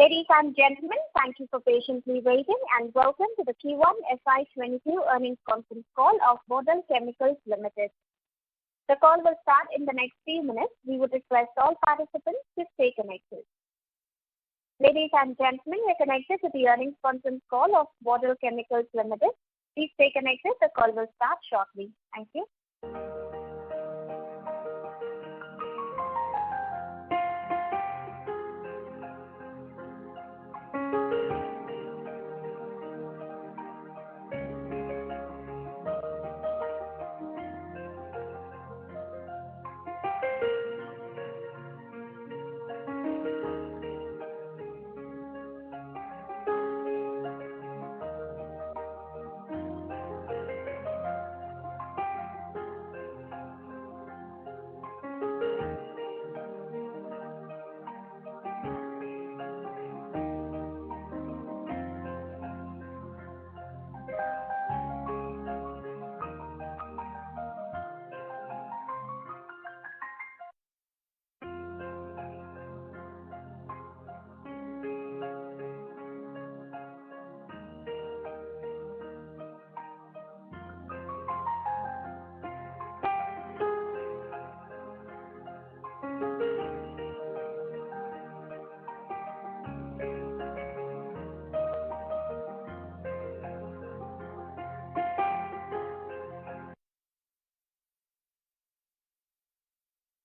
Ladies and gentlemen, thank you for patiently waiting and welcome to the Q1 FY22 earnings conference call of Bodal Chemicals Limited. The call will start in the next few minutes. We would request all participants to stay connected. Ladies and gentlemen, we're connected to the earnings conference call of Bodal Chemicals Limited. Please stay connected. The call will start shortly. Thank you.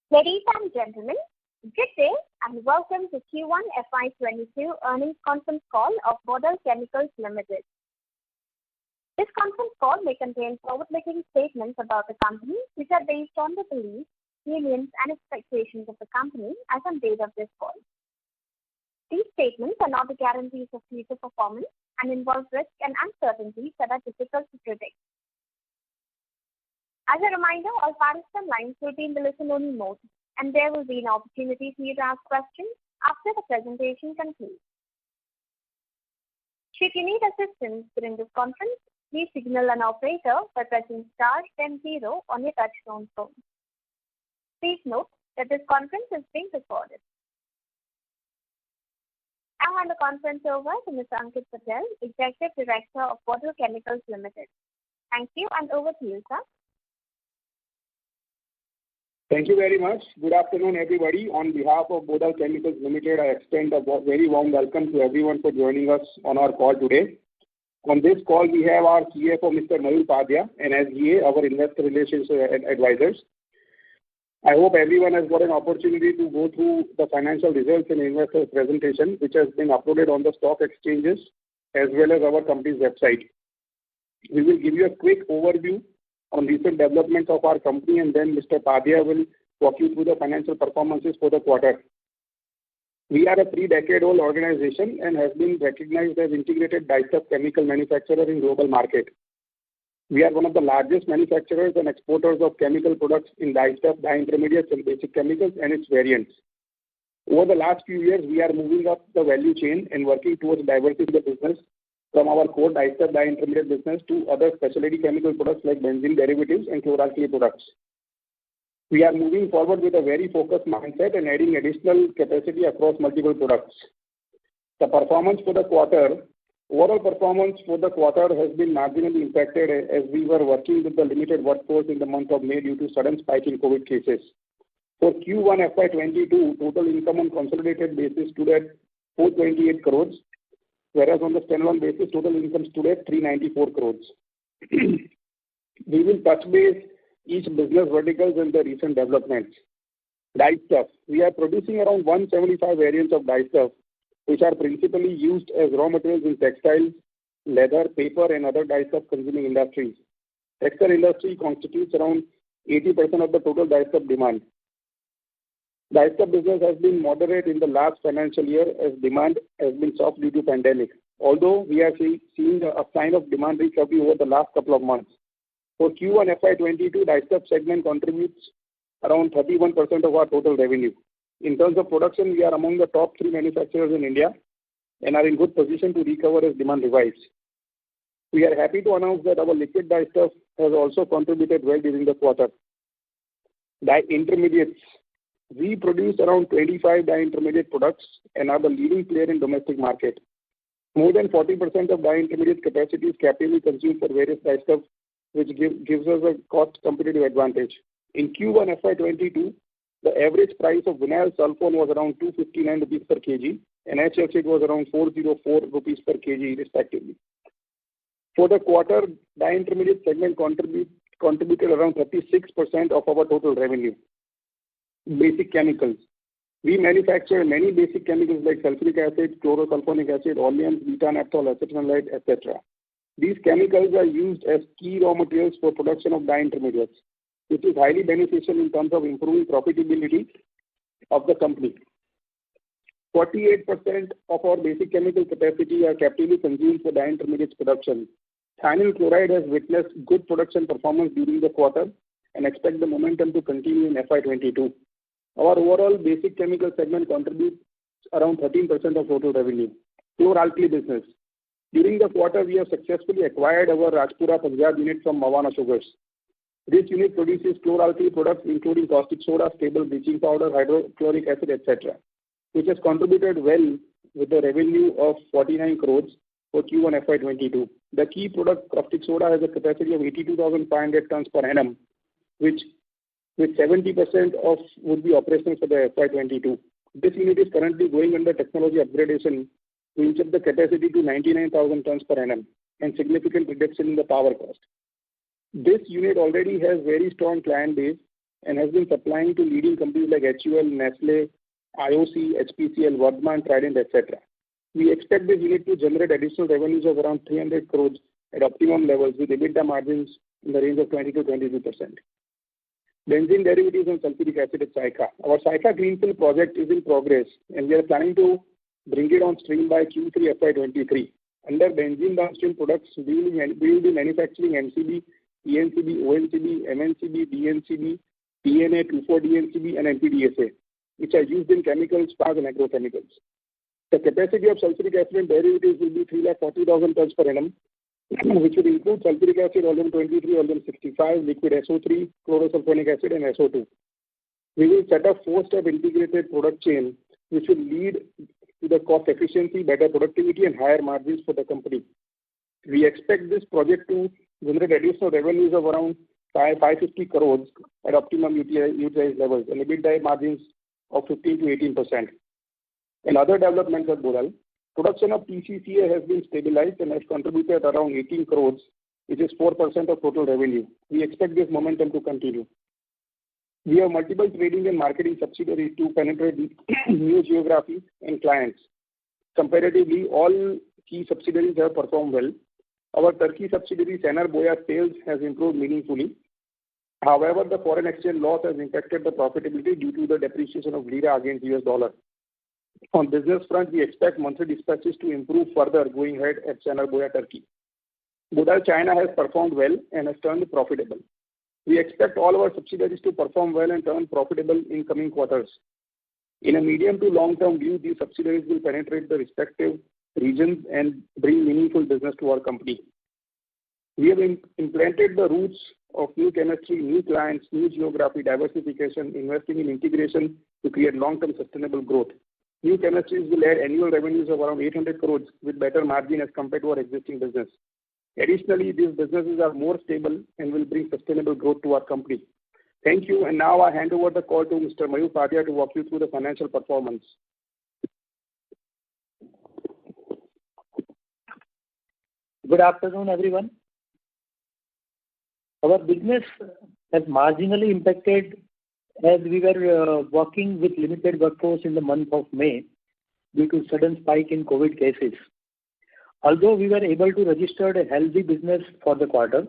Ladies and gentlemen, good day and welcome to Q1 FY22 earnings conference call of Bodal Chemicals Limited. This conference call may contain forward-looking statements about the company which are based on the beliefs, opinions and expectations of the company as on date of this call. These statements are not the guarantees of future performance and involve risks and uncertainties that are difficult to predict. As a reminder, all participant lines will be in the listen-only mode, and there will be an opportunity for you to ask questions after the presentation concludes. Should you need assistance during this conference, please signal an operator by pressing star then 0 on your touchtone phone. Please note that this conference is being recorded. I hand the conference over to Mr. Ankit Patel, Executive Director of Bodal Chemicals Limited. Thank you, and over to you, sir. Thank you very much. Good afternoon, everybody. On behalf of Bodal Chemicals Limited, I extend a very warm welcome to everyone for joining us on our call today. On this call, we have our CFO, Mr. Mayur Upadhyay, and SGA, our investor relations advisors. I hope everyone has got an opportunity to go through the financial results and investor presentation, which has been uploaded on the stock exchanges as well as our company's website. We will give you a quick overview on recent developments of our company, and then Mr. Upadhyay will walk you through the financial performances for the quarter. We are a 3-decade-old organization and have been recognized as integrated dyestuff chemical manufacturer in global market. We are one of the largest manufacturers and exporters of chemical products in dyestuff, dye intermediates and basic chemicals and its variants. Over the last few years, we are moving up the value chain and working towards diversifying the business from our core dyestuff, dye intermediate business to other specialty chemical products like benzene derivatives and chloralkali products. We are moving forward with a very focused mindset and adding additional capacity across multiple products. The performance for the quarter, overall performance for the quarter has been marginally impacted as we were working with the limited workforce in the month of May due to sudden spike in COVID cases. For Q1 FY22, total income on consolidated basis stood at 428 crores. Whereas on the standalone basis, total income stood at 394 crores. We will touch base each business verticals and the recent developments. Dyestuff. We are producing around 175 variants of dyestuff, which are principally used as raw materials in textiles, leather, paper and other dyestuff consuming industries. Textile industry constitutes around 80% of the total dyestuff demand. Dyestuff business has been moderate in the last financial year as demand has been soft due to pandemic. Although we are seeing a sign of demand recovery over the last couple of months. For Q1 FY22, dyestuff segment contributes around 31% of our total revenue. In terms of production, we are among the top 3 manufacturers in India and are in good position to recover as demand revives. We are happy to announce that our liquid dyestuff has also contributed well during the quarter. Dye intermediates. We produce around 25 dye-intermediate products and are the leading player in domestic market. More than 40% of dye-intermediate capacity is captively consumed for various dyestuffs, which gives us a cost competitive advantage. In Q1 FY22, the average price of vinyl sulfone was around 259 rupees per kg and HFC was around 404 rupees per kg respectively. For the quarter, dye-intermediate segment contributed around 36% of our total revenue. Basic chemicals. We manufacture many basic chemicals like sulfuric acid, chlorosulfonic acid, oleum, beta-naphthol, acetonolide, etc. These chemicals are used as key raw materials for production of dye intermediates, which is highly beneficial in terms of improving profitability of the company. 48% of our basic chemical capacity are captively consumed for dye intermediates production. Thionyl chloride has witnessed good production performance during the quarter and expect the momentum to continue in FY22. Our overall basic chemical segment contributes around 13% of total revenue. Chlor-alkali business. During the quarter, we have successfully acquired our Rajpura Punjab unit from Mawana Sugars. This unit produces chlor-alkali products including caustic soda, stable bleaching powder, hydrochloric acid, etc., which has contributed well with the revenue of 49 crores for Q1 FY22. The key product, caustic soda, has a capacity of 82,500 tons per annum, which with 70% of would be operational for the FY22. This unit is currently going under technology upgradation to inch up the capacity to 99,000 tons per annum and significant reduction in the power cost. This unit already has very strong client base and has been supplying to leading companies like HUL, Nestle, IOC, HPCL, Vardhman, Trident, etc. We expect this unit to generate additional revenues of around 300 crores at optimum levels with EBITDA margins in the range of 20 to 22%. Benzene derivatives and sulfuric acid at Saykha. Our Saykha Greenfield project is in progress and we are planning to bring it on stream by Q3 FY23. Under benzene downstream products, we will be manufacturing MCB, ENCB, ONCB, MNCB, DNCB, TNA, 2,4-DNCB and MPDSA, which are used in chemicals, spars and agrochemicals. The capacity of sulfuric acid and derivatives will be 340,000 tons per annum, which will include sulfuric acid, oleum 23, oleum 65, liquid SO3, chlorosulfonic acid and SO2. We will set up 4-step integrated product chain, which will lead to the cost efficiency, better productivity and higher margins for the company. We expect this project to generate additional revenues of around 550 crores at optimum utilized levels and EBITDA margins of 15 to 18%. In other developments at Bodal, production of PCCA has been stabilized and has contributed around 18 crores, which is 4% of total revenue. We expect this momentum to continue. We have multiple trading and marketing subsidiaries to penetrate new geographies and clients. Comparatively, all key subsidiaries have performed well. Our Turkey subsidiary, Senar Boya sales has improved meaningfully. However, the foreign exchange loss has impacted the profitability due to the depreciation of lira against US dollar. On business front, we expect monthly dispatches to improve further going ahead at Senar Boya, Turkey. Bodal China has performed well and has turned profitable. We expect all our subsidiaries to perform well and turn profitable in coming quarters. In a medium to long-term view, these subsidiaries will penetrate the respective regions and bring meaningful business to our company. We have implanted the roots of new chemistry, new clients, new geography, diversification, investing in integration to create long-term sustainable growth. New chemistries will add annual revenues of around 800 crores with better margin as compared to our existing business. Additionally, these businesses are more stable and will bring sustainable growth to our company. Thank you, and now I hand over the call to Mr. Mayur Padia to walk you through the financial performance. Good afternoon, everyone. Our business has marginally impacted as we were working with limited workforce in the month of May due to sudden spike in COVID cases. Although we were able to register a healthy business for the quarter,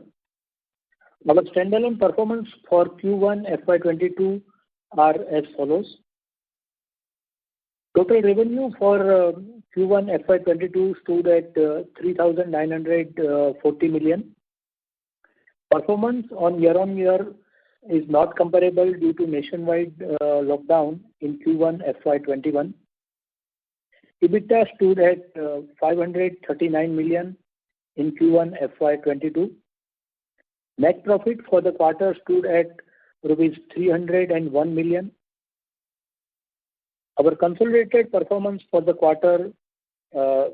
our standalone performance for Q1 FY22 are as follows. Total revenue for Q1 FY22 stood at 3,940 million. Performance on year-on-year is not comparable due to nationwide lockdown in Q1 FY21. EBITDA stood at 539 million in Q1 FY22. Net profit for the quarter stood at rupees 301 million. Our consolidated performance for the quarter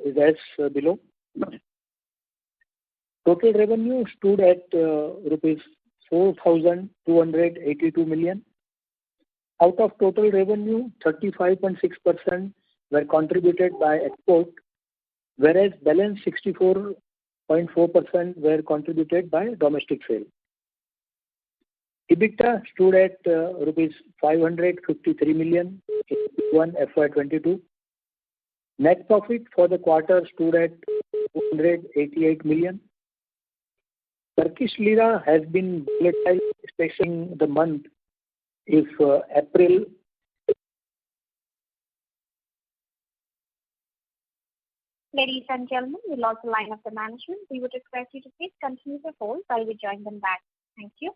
is as below. Total revenue stood at rupees 4,282 million. Out of total revenue, 35.6% were contributed by export, whereas balance 64.4% were contributed by domestic sale. EBITDA stood at rupees 553 million in Q1 FY22. Net profit for the quarter stood at 288 million. Turkish lira has been volatile, especially in the month if April. Ladies and gentlemen, we lost the line of the management. We would request you to please continue to hold while we join them back. Thank you.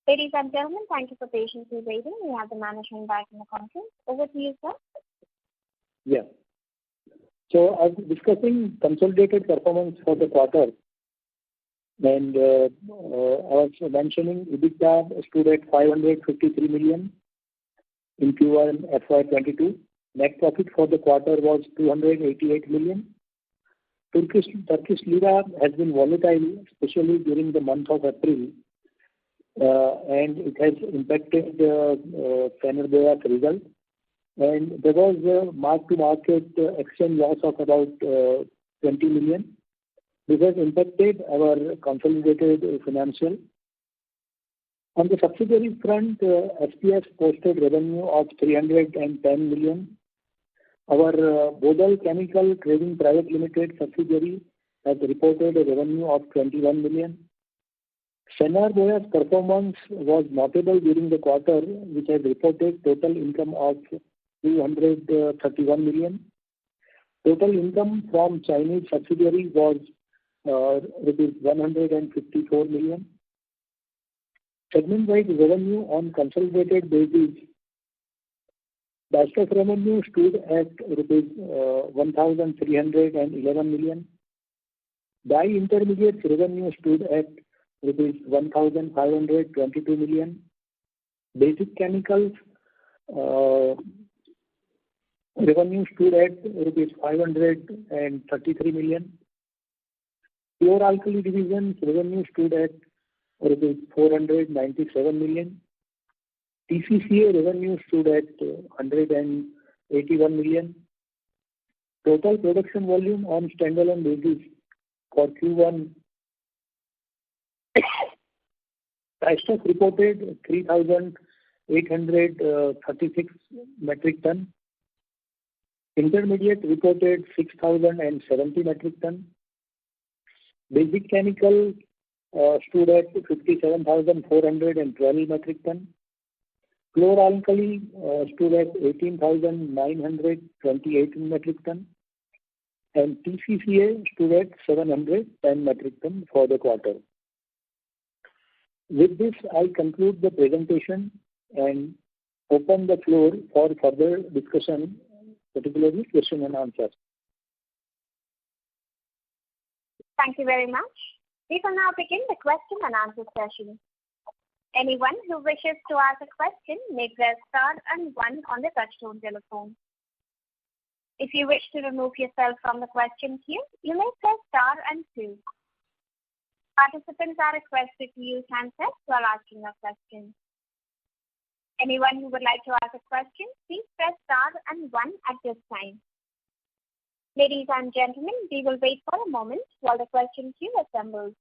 Ladies and gentlemen, thank you for patiently waiting. We have the management back in the conference. Over to you, sir. Yeah. So I was discussing consolidated performance for the quarter, and I was mentioning EBITDA stood at 553 million in Q1 FY22. Net profit for the quarter was 288 million. Turkish lira has been volatile, especially during the month of April, and it has impacted Fenergoya's result. And there was a mark-to-market exchange loss of about 20 million. This has impacted our consolidated financial. On the subsidiary front, SPS posted revenue of 310 million. Our Bodal Chemical Trading Private Limited subsidiary has reported a revenue of 21 million. Fenergoya's performance was notable during the quarter, which has reported total income of 231 million. Total income from Chinese subsidiary was rupees 154 million. Segment-wise revenue on consolidated basis, Bastef revenue stood at rupees 1,311 million. Dye Intermediates revenue stood at rupees 1,522 million. Basic Chemicals revenue stood at rupees 533 million. Pure Alkali Division's revenue stood at rupees 497 million. TCCA revenue stood at 181 million. Total production volume on standalone basis for Q1, Bastef reported 3,836 metric ton. Intermediate reported 6,070 metric ton. Basic Chemical stood at 57,412 metric ton. Pure Alkali stood at 18,928 metric ton. And TCCA stood at 710 metric ton for the quarter. With this, I conclude the presentation and open the floor for further discussion, particularly question and answers. Thank you very much. We will now begin the question and answer session. Anyone who wishes to ask a question may press star and 1 on the touchtone telephone. If you wish to remove yourself from the question queue, you may press star and 2. Participants are requested to use handsets while asking a question. Anyone who would like to ask a question, please press star and one at this time. Ladies and gentlemen, we will wait for a moment while the question queue assembles.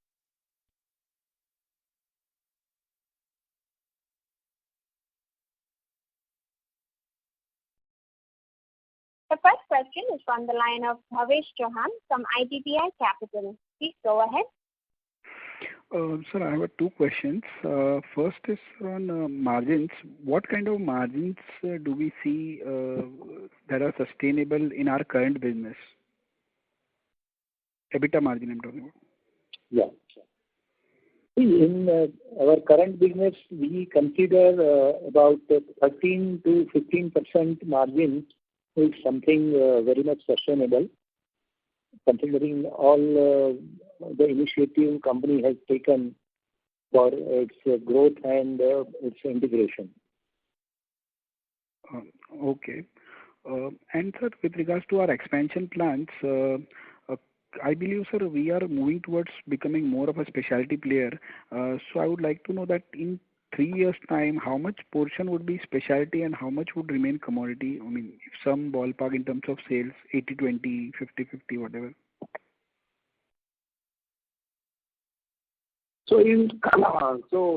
The first question is from the line of Bhavesh Chauhan from IDBI Capital. Please go ahead. Sir, I have two questions. First is on margins. What kind of margins do we see that are sustainable in our current business? EBITDA margin I'm talking about. Yeah. In our current business, we consider about 13 to 15% margin is something very much sustainable, considering all the initiative company has taken for its growth and its integration. Okay. And sir, with regards to our expansion plans, I believe, sir, we are moving towards becoming more of a specialty player. So I would like to know that in 3 years' time, how much portion would be specialty and how much would remain commodity? I mean, if some ballpark in terms of sales, 80-20, 50-50, whatever. So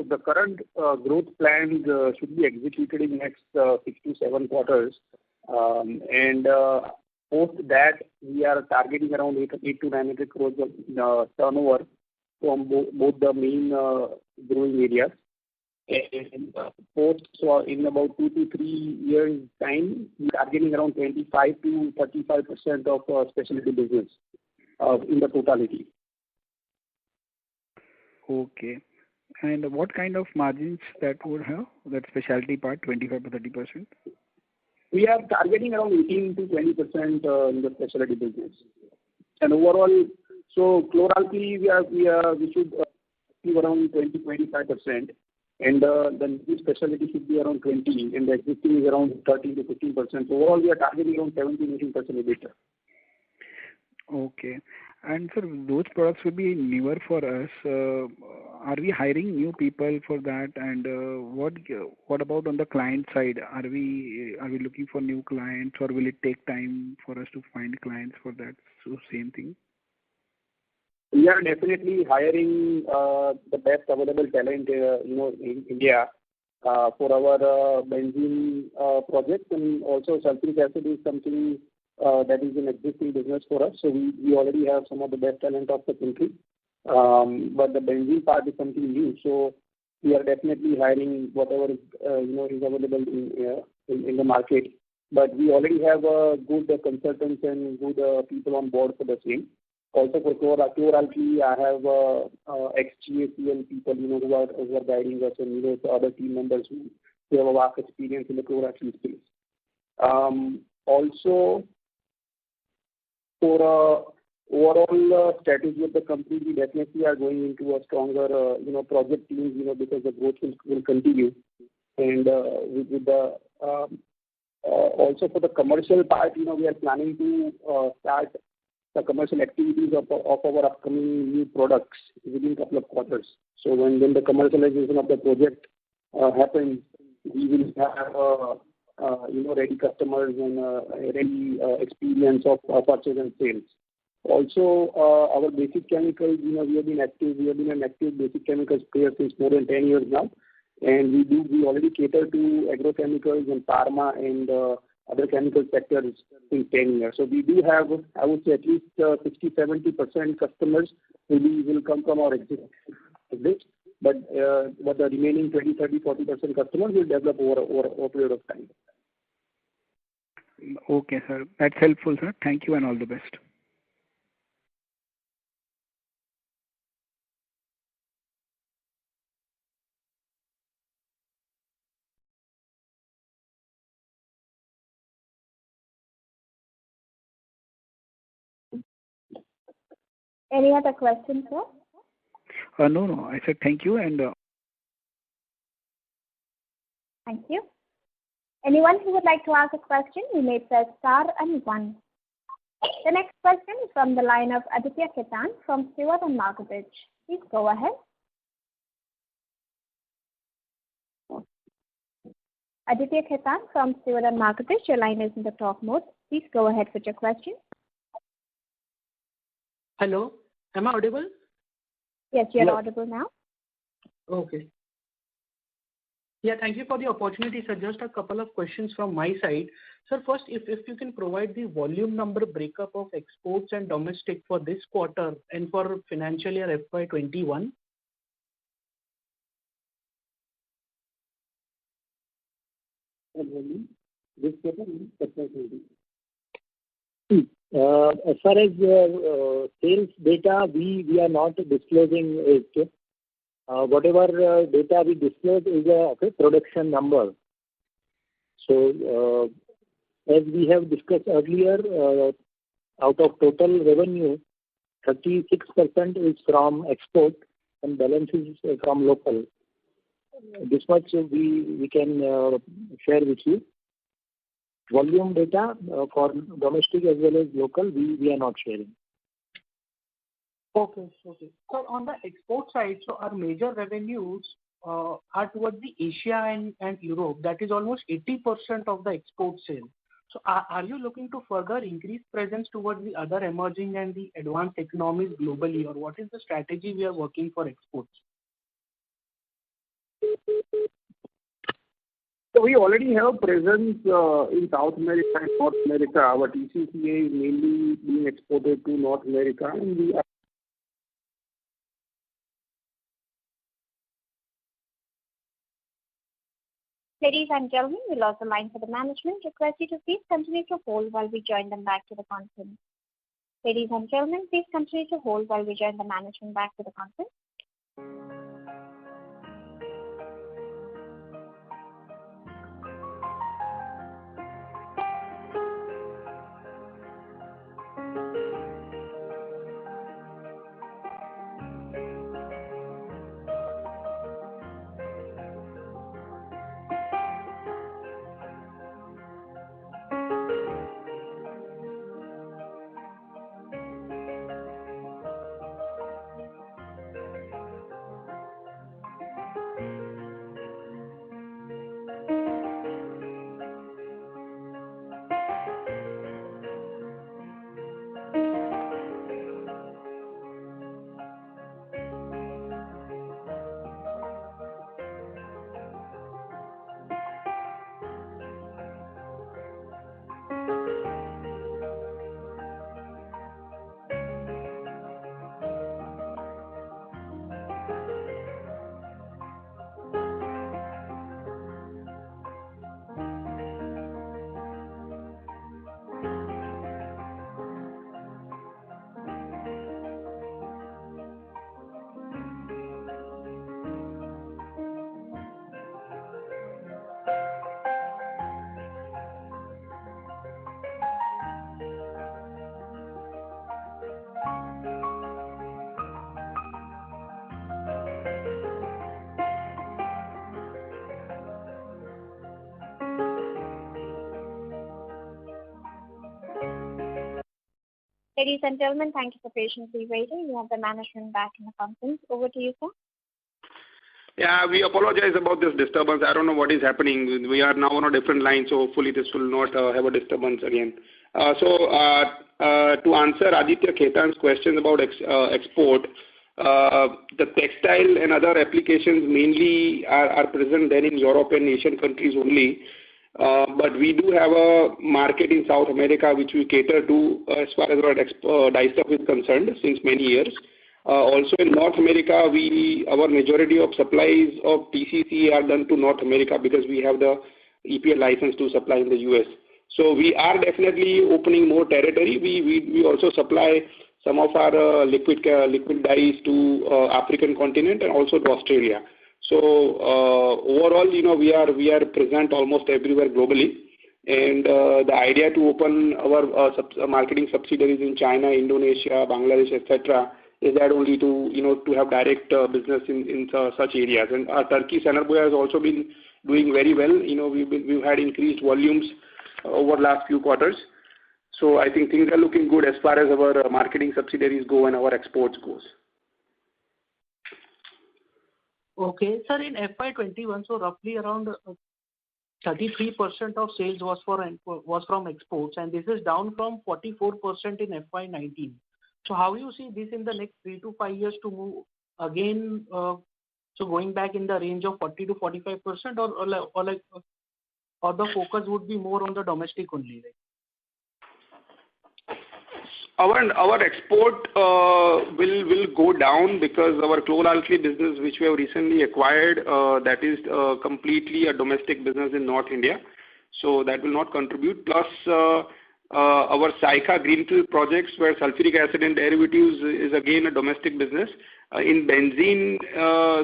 the current growth plans should be executed in next 6 to 7 quarters. And post that, we are targeting around 800 to 900 crores of turnover from both the main growing areas. And post, so in about 2 to 3 years' time, we are targeting around 25 to 35% of specialty business in the totality. Okay. And what kind of margins that would have, that specialty part, 25 to 30%? We are targeting around 18 to 20% in the specialty business. And overall, so chloralkali, we should achieve around 20-25%. And the new specialty should be around 20, and the existing is around 13 to 15%. So overall, we are targeting around 17-18% EBITDA. Okay. And sir, those products will be newer for us. Are we hiring new people for that? And what about on the client side? Are we looking for new clients, or will it take time for us to find clients for that? So same thing. We are definitely hiring the best available talent, in India for our benzene project, and also sulfuric acid is something that is an existing business for us. So we already have some of the best talent of the country, but the benzene part is something new. So we are definitely hiring whatever is available in the market. But we already have good consultants and good people on board for the same. Also for chloralkali, I have ex-GACL people, who are guiding us, and other team members who have a vast experience in the chloralkali space. Also, for overall strategy of the company, we definitely are going into a stronger, project teams, because the growth will continue. And with the also for the commercial part, we are planning to start the commercial activities of our upcoming new products within a couple of quarters. So when the commercialization of the project happens, we will have ready customers and ready experience of purchase and sales. Also, our basic chemicals, we have been an active basic chemicals player since more than 10 years now, and we already cater to agrochemicals and pharma and other chemical sectors in 10 years. So we do have, I would say, at least 60-70% customers will come from our existing list, but the remaining 20-30-40% customers will develop over a period of time. Okay, sir. That's helpful, sir. Thank you and all the best. Any other questions, sir? No. I said thank you and. Thank you. Anyone who would like to ask a question, you may press star and one. The next question is from the line of Aditya Khetan from Stewart & Mackertich. Please go ahead. Aditya Khetan from Steward and Marketers, your line is in the talk mode. Please go ahead with your question. Hello, am I audible? Yes, you're audible now. Okay. Yeah, thank you for the opportunity, sir. Just a couple of questions from my side. Sir, first, if you can provide the volume number breakup of exports and domestic for this quarter and for financial year FY21. This quarter, as far as sales data, we are not disclosing it. Whatever data we disclose is a production number. So, as we have discussed earlier, out of total revenue, 36% is from export and balance is from local. This much we can share with you. Volume data for domestic as well as local, we are not sharing. Okay. So on the export side, so our major revenues are towards the Asia and Europe. That is almost 80% of the export sale. So are you looking to further increase presence towards the other emerging and the advanced economies globally, or what is the strategy we are working for exports? So we already have presence in South America and North America. Our TCCA is mainly being exported to North America, and we are Ladies and gentlemen, we lost the line for the management. Request you to please continue to hold while we join them back to the conference. Ladies and gentlemen, please continue to hold while we join the management back to the conference. Ladies and gentlemen, thank you for patiently waiting. We have the management back in the conference. Over to you, sir. Yeah, we apologize about this disturbance. I don't know what is happening. We are now on a different line, so hopefully this will not have a disturbance again. To answer Aditya Khetan's question about export, the textile and other applications mainly are present there in Europe and Asian countries only. But we do have a market in South America which we cater to as far as our dye stuff is concerned since many years. Also in North America, our majority of supplies of TCC are done to North America because we have the EPL license to supply in the US. So we are definitely opening more territory. We also supply some of our liquid dyes to African continent and also to Australia. So overall, we are present almost everywhere globally. And the idea to open our marketing subsidiaries in China, Indonesia, Bangladesh, etc., is that only to have direct business in such areas. And our Turkey Senerboya has also been doing very well. We've had increased volumes over last few quarters. So I think things are looking good as far as our marketing subsidiaries go and our exports goes. Okay, sir, in FY21, so roughly around 33% of sales was from exports, and this is down from 44% in FY19. So how you see this in the next 3 to 5 years to move again, so going back in the range of 40 to 45%, or the focus would be more on the domestic only? Our export will go down because our chlor-alkali business, which we have recently acquired, that is completely a domestic business in North India. So that will not contribute. Plus, our Saykha greenfield projects, where sulfuric acid and derivatives is again a domestic business. In benzene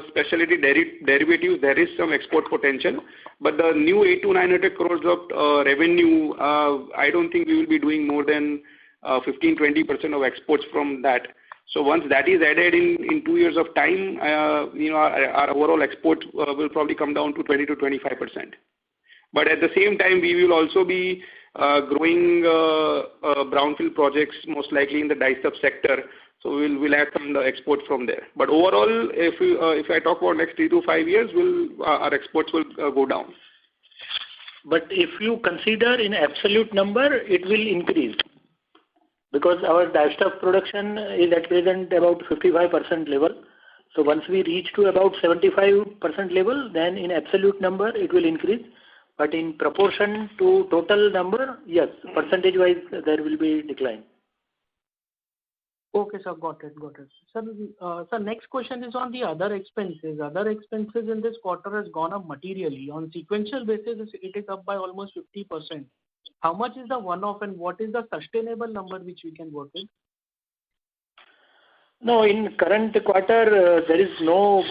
specialty derivatives, there is some export potential. But the new 8 to 900 crores of revenue, I don't think we will be doing more than 15-20% of exports from that. So once that is added in 2 years of time, our overall export will probably come down to 20 to 25%. But at the same time, we will also be growing brownfield projects, most likely in the dye-stuff sector. So we'll add some export from there. But overall, if I talk about next 3 to 5 years, our exports will go down. But if you consider in absolute number, it will increase, because our dye-stuff production is at present about 55% level. So once we reach to about 75% level, then in absolute number it will increase. But in proportion to total number, yes, percentage-wise there will be decline. Okay, sir, got it. Sir, next question is on the other expenses. Other expenses in this quarter has gone up materially. On sequential basis, it is up by almost 50%. How much is the one-off, and what is the sustainable number which we can work with? No, in current quarter, there is no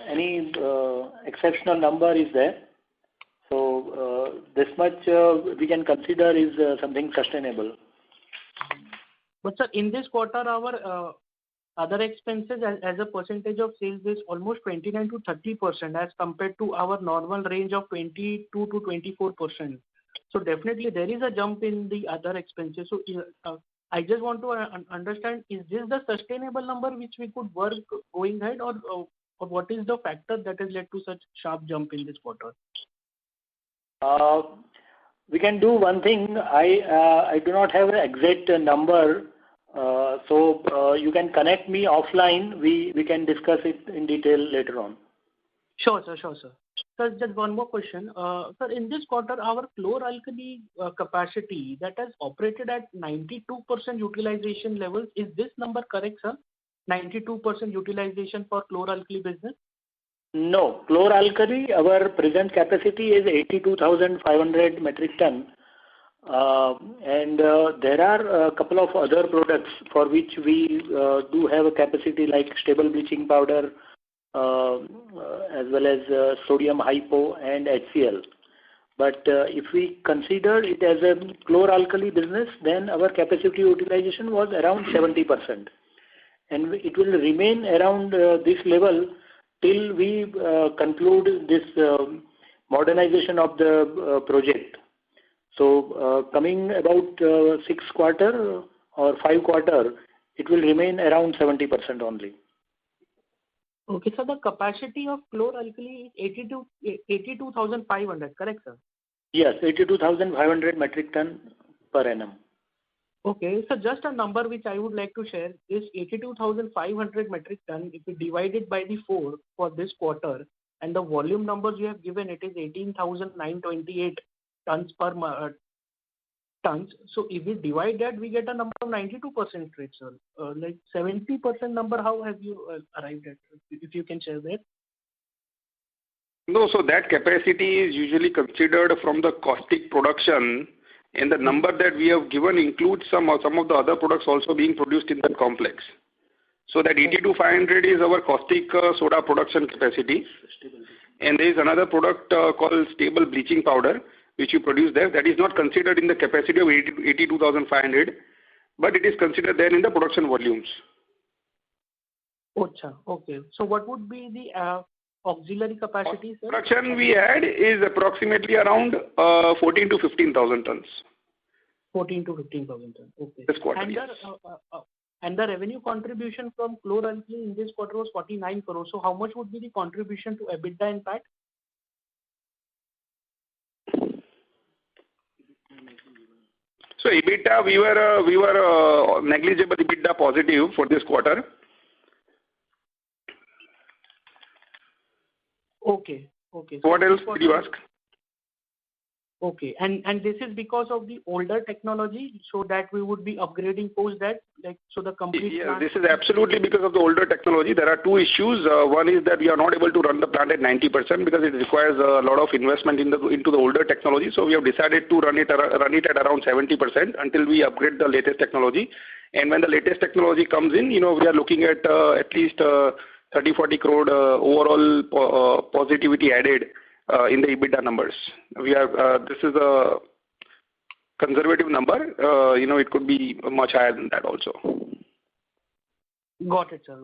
any exceptional number is there. So this much we can consider is something sustainable. But sir, in this quarter, our other expenses as a percentage of sales is almost 29 to 30% as compared to our normal range of 22 to 24%. So definitely there is a jump in the other expenses. So I just want to understand, is this the sustainable number which we could work going ahead, or what is the factor that has led to such sharp jump in this quarter? We can do one thing. I do not have an exact number, so you can connect me offline. We can discuss it in detail later on. Sure, sir. Sir, just one more question. Sir, in this quarter, our chlor-alkali capacity that has operated at 92% utilization levels, is this number correct, sir? 92% utilization for chlor-alkali business? No, chlor-alkali, our present capacity is 82,500 metric ton. And there are a couple of other products for which we do have a capacity, like stable bleaching powder, as well as sodium hypo and HCl. But if we consider it as a chlor-alkali business, then our capacity utilization was around 70%. And it will remain around this level till we conclude this modernization of the project. So coming about 6 quarter or 5 quarter, it will remain around 70% only. Okay, so the capacity of chlor-alkali is 82,500, correct, sir? Yes, 82,500 metric ton per annum. Okay, so just a number which I would like to share is 82,500 metric ton. If we divide it by the 4 for this quarter, and the volume numbers you have given, it is 18,928 tons per tons. So if we divide that, we get a number of 92% rate, sir. Like 70% number, how have you arrived at? If you can share that. No, so that capacity is usually considered from the caustic production, and the number that we have given includes some of the other products also being produced in that complex. So that 82,500 is our caustic soda production capacity. And there is another product called stable bleaching powder, which you produce there. That is not considered in the capacity of 82,500, but it is considered there in the production volumes. Okay. So what would be the auxiliary capacity, sir? Production we had is approximately around 14 to 15,000 tons. 14 to 15,000 tons. Okay. This quarter, and, yes. And the revenue contribution from chlor-alkali in this quarter was 49 crores. So how much would be the contribution to EBITDA impact? EBITDA, we were negligible EBITDA positive for this quarter. Okay. So What else did you ask? Okay. And this is because of the older technology, so that we would be upgrading post that, like, so the complete Yes, plant. this is absolutely because of the older technology. There are two issues. One is that we are not able to run the plant at 90% because it requires a lot of investment into the older technology. So we have decided to run it at around 70% until we upgrade the latest technology. And when the latest technology comes in, we are looking at least 30-40 crore overall positivity added in the EBITDA numbers. This is a conservative number. It could be much higher than that also. Got it, sir.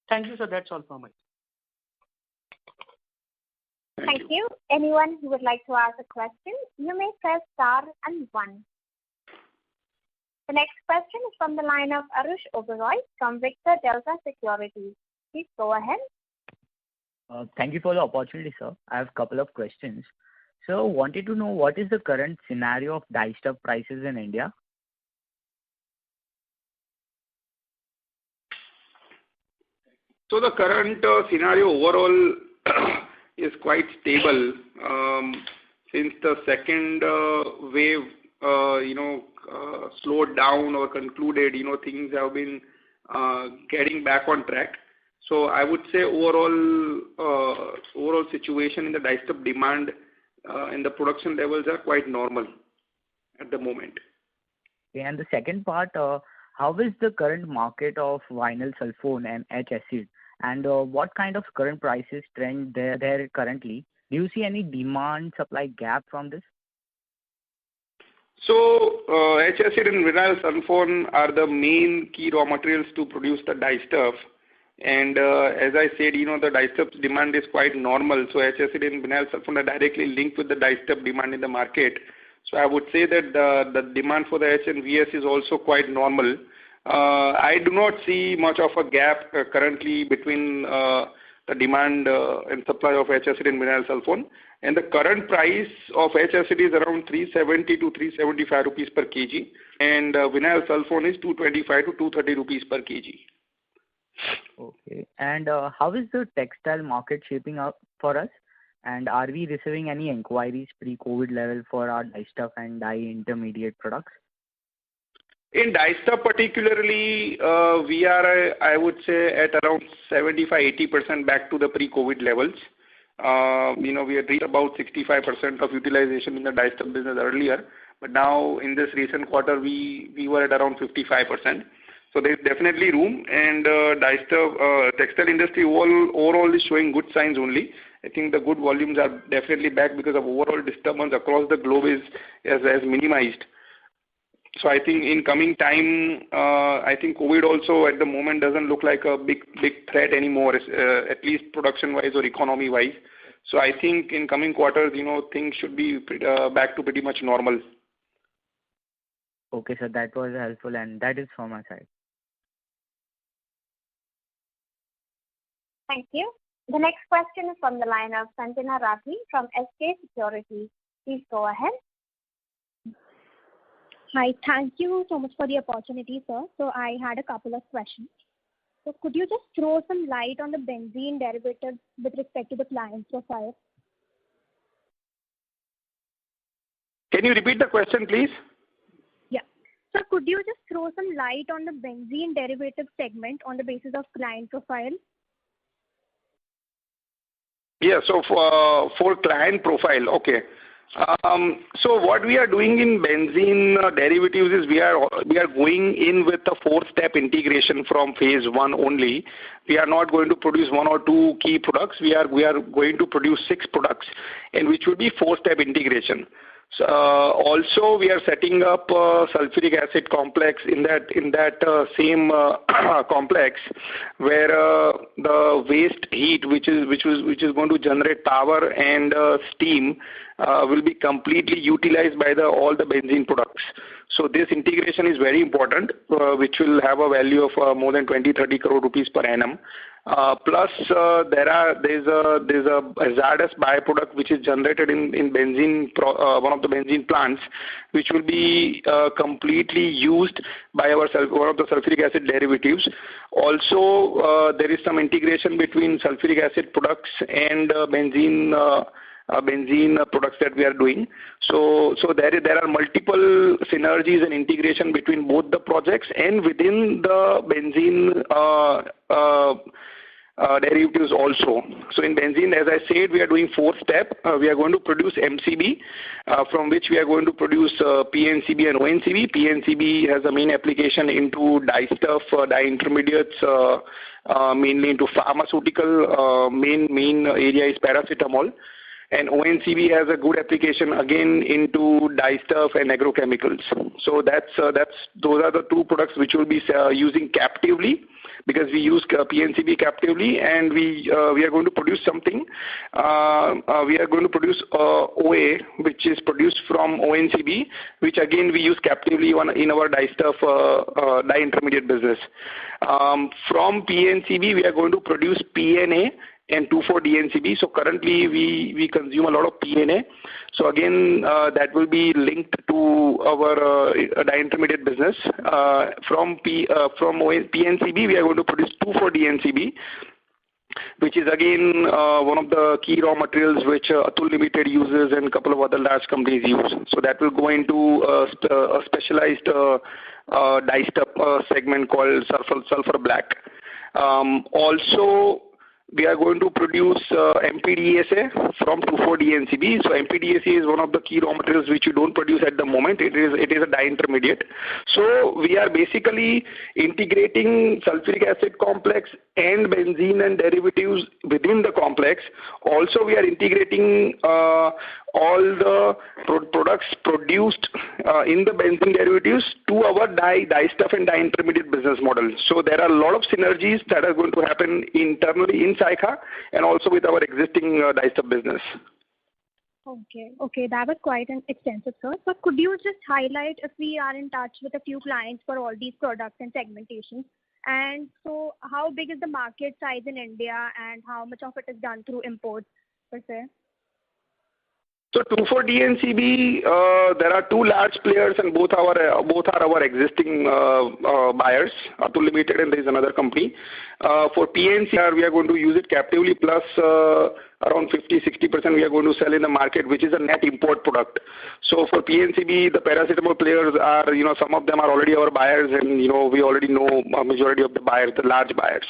Thank you, sir. That's all from me. Thank you. Anyone who would like to ask a question, you may press star and 1. The next question is from the line of Arush Oberoi from Victor Delta Securities. Please go ahead. Thank you for the opportunity, sir. I have a couple of questions. So, wanted to know what is the current scenario of dye stuff prices in India? So the current scenario overall is quite stable. Since the second wave, slowed down or concluded, things have been getting back on track. So I would say overall situation in the dye stuff demand and the production levels are quite normal at the moment. Okay, and the second part, how is the current market of vinyl sulfone and H-acid, and what kind of current prices trend there currently? Do you see any demand supply gap from this? So H-acid and vinyl sulfone are the main key raw materials to produce the dye stuff. And as I said, the dye stuff demand is quite normal. So H-acid and vinyl sulfone are directly linked with the dye stuff demand in the market. So I would say that the demand for the H and VS is also quite normal. I do not see much of a gap currently between the demand and supply of H-acid and vinyl sulfone. And the current price of H-acid is around 370 to 375 rupees per kg. And vinyl sulfone is 225 to 230 rupees per kg. Okay. And how is the textile market shaping up for us? And are we receiving any inquiries pre-COVID level for our dye stuff and dye intermediate products? In dye stuff particularly, we are, I would say, at around 75-80% back to the pre-COVID levels. We had reached about 65% of utilization in the dye stuff business earlier. But now in this recent quarter, we were at around 55%. So there is definitely room, and dye stuff, textile industry overall is showing good signs only. I think the good volumes are definitely back because of overall disturbance across the globe has minimized. So I think in coming time, I think COVID also at the moment doesn't look like a big threat anymore, at least production-wise or economy-wise. So I think in coming quarters, things should be back to pretty much normal. Okay, sir, that was helpful, and that is from my side. Thank you. The next question is from the line of Sanjana Rathi from SK Securities. Please go ahead. Hi, thank you so much for the opportunity, sir. So I had a couple of questions. So could you just throw some light on the benzene derivatives with respect to the client profile? Can you repeat the question, please? Yeah. So could you just throw some light on the benzene derivative segment on the basis of client profile? Yeah, so for client profile, okay. So what we are doing in benzene derivatives is we are going in with a 4-step integration from phase 1 only. We are not going to produce 1 or 2 key products. We are going to produce 6 products, and which will be 4-step integration. So, also, we are setting up a sulfuric acid complex in that same complex, where the waste heat, which is going to generate power and steam, will be completely utilized by all the benzene products. So this integration is very important, which will have a value of more than 20-30 crore rupees per annum. Plus, there's a hazardous byproduct which is generated in benzene, one of the benzene plants, which will be completely used by one of the sulfuric acid derivatives. Also, there is some integration between sulfuric acid products and benzene products that we are doing. So there are multiple synergies and integration between both the projects and within the benzene derivatives also. So in benzene, as I said, we are doing 4th step. We are going to produce MCB, from which we are going to produce PNCB and ONCB. PNCB has a main application into dye stuff, dye intermediates, mainly into pharmaceutical. Main area is paracetamol. And ONCB has a good application again into dye stuff and agrochemicals. So those are the 2 products which will be using captively, because we use PNCB captively, and we are going to produce something. We are going to produce OA, which is produced from ONCB, which again we use captively in our dye stuff, dye intermediate business. From PNCB, we are going to produce PNA and 2,4-DNCB. So currently we consume a lot of PNA. So again, that will be linked to our dye intermediate business. From PNCB, we are going to produce 2,4-DNCB, which is again one of the key raw materials which Atul Limited uses and a couple of other large companies use. So that will go into a specialized dye stuff segment called sulfur black. Also, we are going to produce MPDSA from 2,4-DNCB. So MPDSA is one of the key raw materials which you don't produce at the moment. It is a dye intermediate. So we are basically integrating sulfuric acid complex and benzene and derivatives within the complex. Also, we are integrating all the products produced in the benzene derivatives to our dye stuff and dye intermediate business model. So there are a lot of synergies that are going to happen internally in Saykha and also with our existing dye stuff business. Okay, that was quite an extensive, sir. So could you just highlight if we are in touch with a few clients for all these products and segmentations? And so how big is the market size in India, and how much of it is done through imports per se? So 2,4-DNCB, there are 2 large players, and both are our existing buyers, Atul Limited, and there is another company. For PNCR, we are going to use it captively, plus around 50-60% we are going to sell in the market, which is a net import product. So for PNCB, the paracetamol players are, some of them are already our buyers, and we already know a majority of the buyers, the large buyers.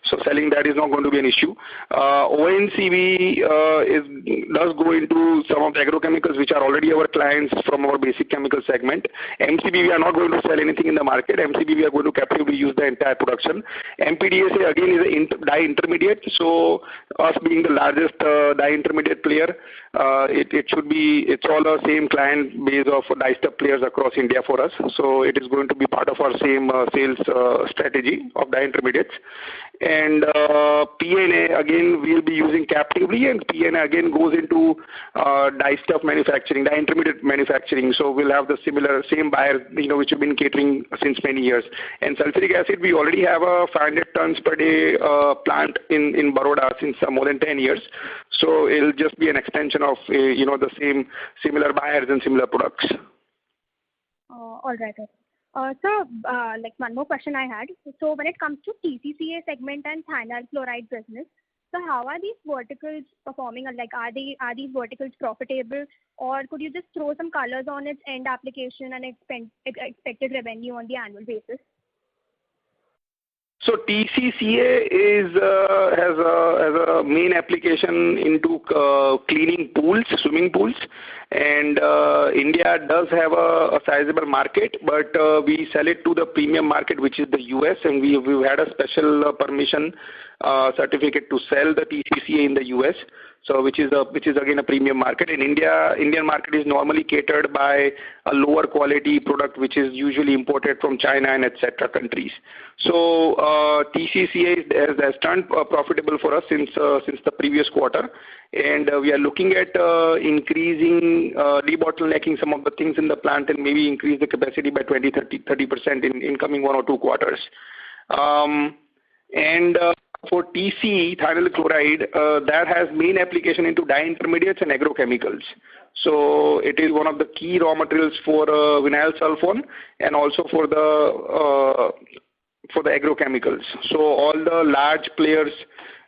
So selling that is not going to be an issue. ONCB does go into some of the agrochemicals which are already our clients from our basic chemical segment. MCB, we are not going to sell anything in the market. MCB, we are going to captively use the entire production. MPDSA again is a dye intermediate. So us being the largest dye intermediate player, it's all the same client base of dye stuff players across India for us. So it is going to be part of our same sales strategy of dye intermediates. And PNA again we'll be using captively, and PNA again goes into dye stuff manufacturing, dye intermediate manufacturing. So we'll have the same buyers, which have been catering since many years. And sulfuric acid, we already have a 500 tons per day plant in Baroda since more than 10 years. So it'll just be an extension of the similar buyers and similar products. All right. So, one more question I had. So when it comes to TCCA segment and thionyl chloride business, so how are these verticals performing? Like, are these verticals profitable, or could you just throw some colors on its end application and expected revenue on the annual basis? So TCCA has a main application into cleaning pools, swimming pools, and India does have a sizable market, but we sell it to the premium market, which is the US, and we've had a special permission certificate to sell the TCCA in the US. So which is again a premium market. In Indian market is normally catered by a lower quality product, which is usually imported from China and etc. countries. So TCCA has turned profitable for us since the previous quarter, and we are looking at increasing, debottlenecking some of the things in the plant and maybe increase the capacity by 30% in coming 1 or 2 quarters. For TC, thionyl chloride, that has main application into dye intermediates and agrochemicals. So it is one of the key raw materials for vinyl sulfone and also for the agrochemicals. So all the large players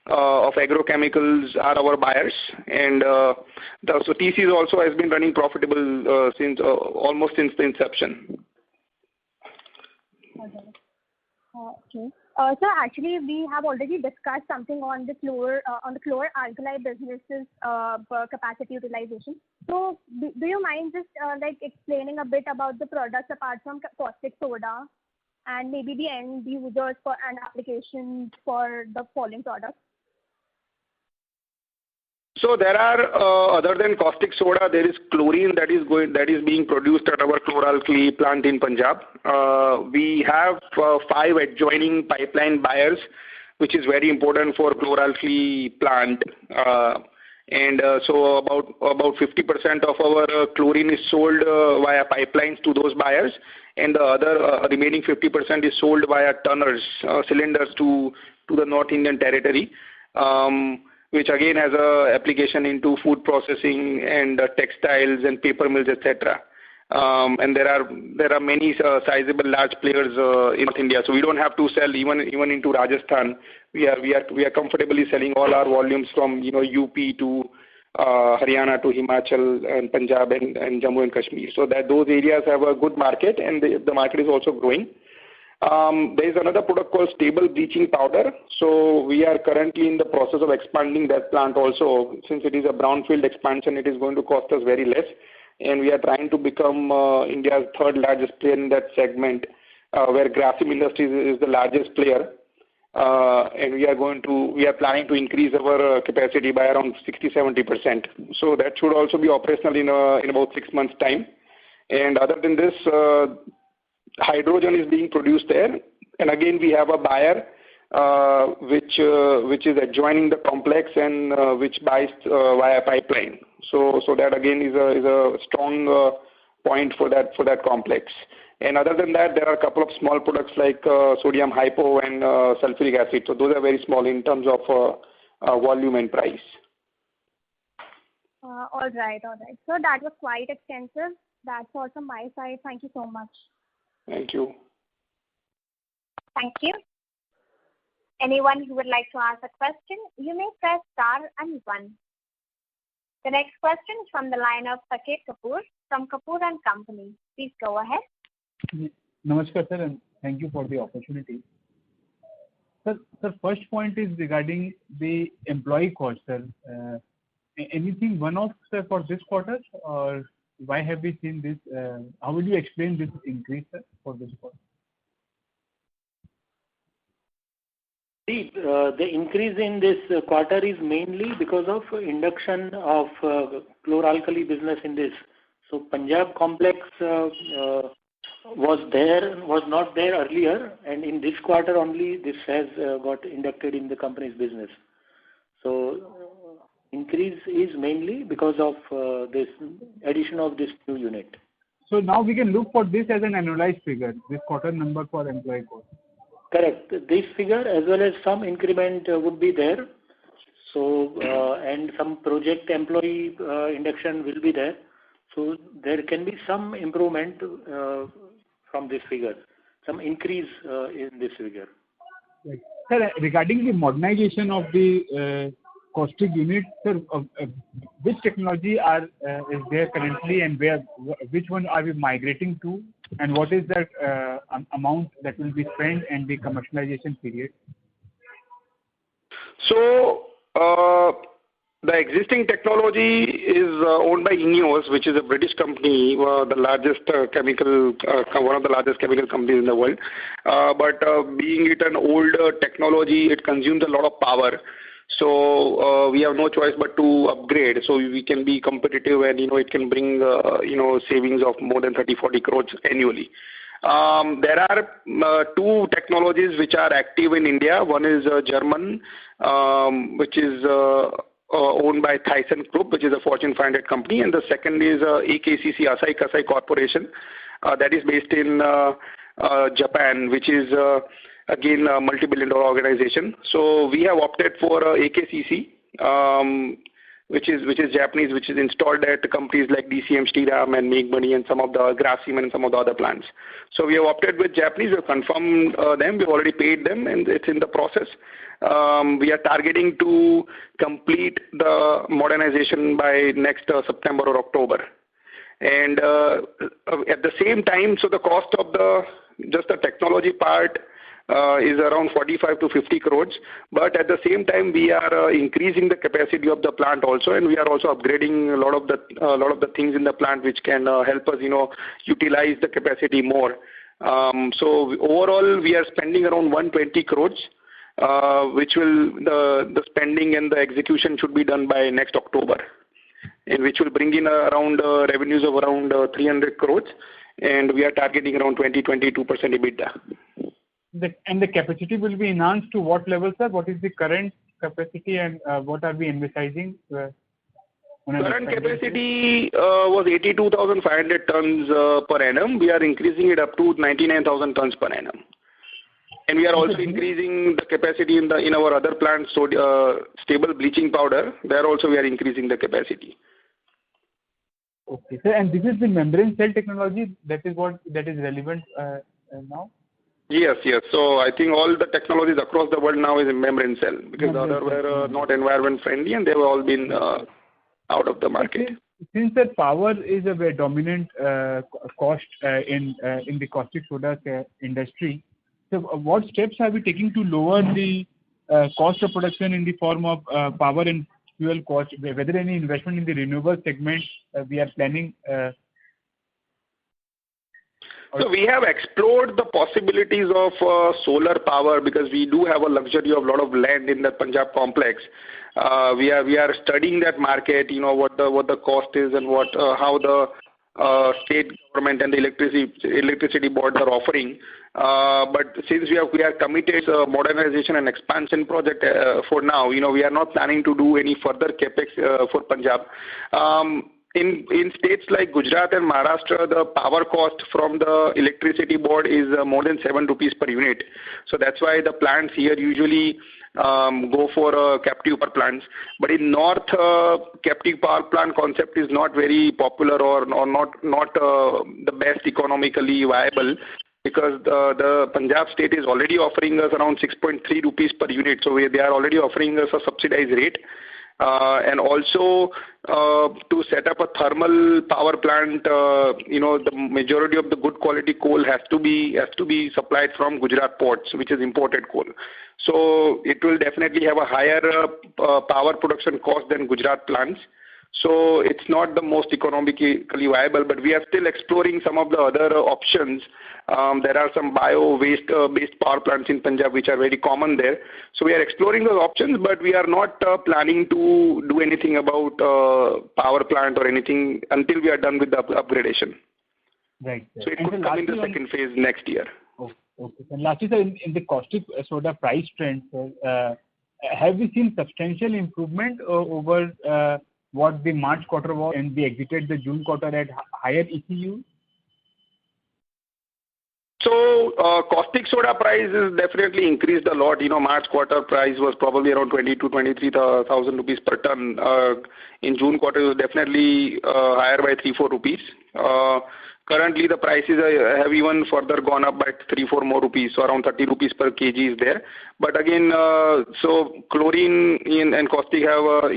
of agrochemicals are our buyers, and so TC also has been running profitable since almost since the inception. Okay. So actually, we have already discussed something on the chlor-alkali businesses capacity utilization. So do you mind just explaining a bit about the products apart from caustic soda and maybe the end users and applications for the following products? So there are other than caustic soda, there is chlorine that is being produced at our chlor-alkali plant in Punjab. We have 5 adjoining pipeline buyers, which is very important for chlor-alkali plant. So about 50% of our chlorine is sold via pipelines to those buyers, and the other remaining 50% is sold via tonners, cylinders to the North Indian territory. Which again has a application into food processing and textiles and paper mills, etc. And there are many sizable large players in North India. So we don't have to sell even into Rajasthan. We are comfortably selling all our volumes from UP to Haryana to Himachal and Punjab and Jammu and Kashmir. So that those areas have a good market, and the market is also growing. There is another product called stable bleaching powder. So we are currently in the process of expanding that plant also. Since it is a brownfield expansion, it is going to cost us very less. And we are trying to become India's 3rd largest player in that segment, where Grasim Industries is the largest player. And we are planning to increase our capacity by around 60-70%. So that should also be operational in about 6 months' time. And other than this, hydrogen is being produced there, and again we have a buyer which is adjoining the complex and which buys via pipeline. So that again is a strong point for that complex. And other than that, there are a couple of small products like sodium hypo and sulfuric acid. So those are very small in terms of volume and price. All right. So that was quite extensive. That's all from my side. Thank you so much. Thank you. Thank you. Anyone who would like to ask a question, you may press star and 1. The next question is from the line of Saket Kapoor from Kapoor and Company. Please go ahead. Namaskar, sir, and thank you for the opportunity. Sir, first point is regarding the employee cost, sir. Anything one-off, sir, for this quarter, or why have we seen this? How will you explain this increase, sir, for this quarter? The increase in this quarter is mainly because of induction of chlor-alkali business in this. So Punjab complex was not there earlier, and in this quarter only this has got inducted in the company's business. So increase is mainly because of this addition of this new unit. So now we can look for this as an annualized figure, this quarter number for employee cost. Correct. This figure as well as some increment would be there. So and some project employee induction will be there. So there can be some improvement from this figure, some increase in this figure. Right. Sir, regarding the modernization of the caustic unit, sir, which technology is there currently, and which one are we migrating to, and what is that amount that will be spent and the commercialization period? So the existing technology is owned by INEOS, which is a British company, the largest one of the largest chemical companies in the world. But being it an old technology, it consumes a lot of power. So we have no choice but to upgrade, so we can be competitive, and it can bring savings of more than 30-40 crores annually. There are 2 technologies which are active in India. One is German, which is owned by Thyssen Group, which is a Fortune 500 company, and the second is AKCC, Asahi Kasei Corporation, that is based in Japan, which is again a multi-billion-dollar organization. So we have opted for AKCC, which is Japanese, which is installed at companies like DCM, Shriram, and Meghmani, and some of the Grasim and some of the other plants. So we have opted with Japanese. We've confirmed them. We've already paid them, and it's in the process. We are targeting to complete the modernization by next September or October. And at the same time, so the cost of just the technology part is around 45 to 50 crores. But at the same time, we are increasing the capacity of the plant also, and we are also upgrading a lot of the things in the plant which can help us, utilize the capacity more. So overall, we are spending around 120 crores, which will the spending and the execution should be done by next October, and which will bring in around revenues of around 300 crores, and we are targeting around 20-22% EBITDA. And the capacity will be enhanced to what level, sir? What is the current capacity, and what are we envisaging? Current capacity was 82,500 tons per annum. We are increasing it up to 99,000 tons per annum. And we are also increasing the capacity in our other plants, so stable bleaching powder. There also we are increasing the capacity. Okay, sir. And this is the membrane cell technology. That is relevant now. Yes. So I think all the technologies across the world now is in membrane cell, because the other were not environment friendly, and they have all been out of the market. Since that power is a very dominant cost in the caustic soda industry, so what steps are we taking to lower the cost of production in the form of power and fuel cost? Whether any investment in the renewable segment we are planning? So we have explored the possibilities of solar power, because we do have a luxury of a lot of land in the Punjab complex. We are studying that market, what the cost is, and how the state government and the electricity boards are offering. But since we are committed to modernization and expansion project for now, we are not planning to do any further capex for Punjab. In states like Gujarat and Maharashtra, the power cost from the electricity board is more than 7 rupees per unit. So that's why the plants here usually go for captive power plants. But in North, captive power plant concept is not very popular, or not the best economically viable, because the Punjab state is already offering us around 6.3 rupees per unit. So they are already offering us a subsidized rate. And also to set up a thermal power plant, the majority of the good quality coal has to be supplied from Gujarat ports, which is imported coal. So it will definitely have a higher power production cost than Gujarat plants. So it's not the most economically viable, but we are still exploring some of the other options. There are some bio-waste based power plants in Punjab which are very common there. So we are exploring those options, but we are not planning to do anything about power plant or anything until we are done with the upgradation. Right. So it could come in the second phase next year. Okay. And lastly, sir, in the caustic soda price trend, have we seen substantial improvement over what the March quarter was, and we exited the June quarter at higher ECU? So caustic soda price has definitely increased a lot. March quarter price was probably around 20,000 to 23,000 rupees per ton. In June quarter, it was definitely higher by 3-4 rupees. Currently, the prices have even further gone up by 3-4 more rupees, so around 30 rupees per kg is there. But again, so chlorine and caustic have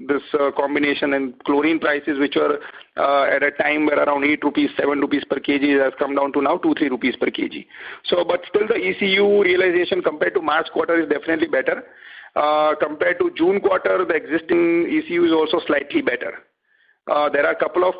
this combination, and chlorine prices, which were at a time were around 8 rupees, 7 rupees per kg, has come down to now 2-3 rupees per kg. So, but still the ECU realization compared to March quarter is definitely better. Compared to June quarter, the existing ECU is also slightly better. There are a couple of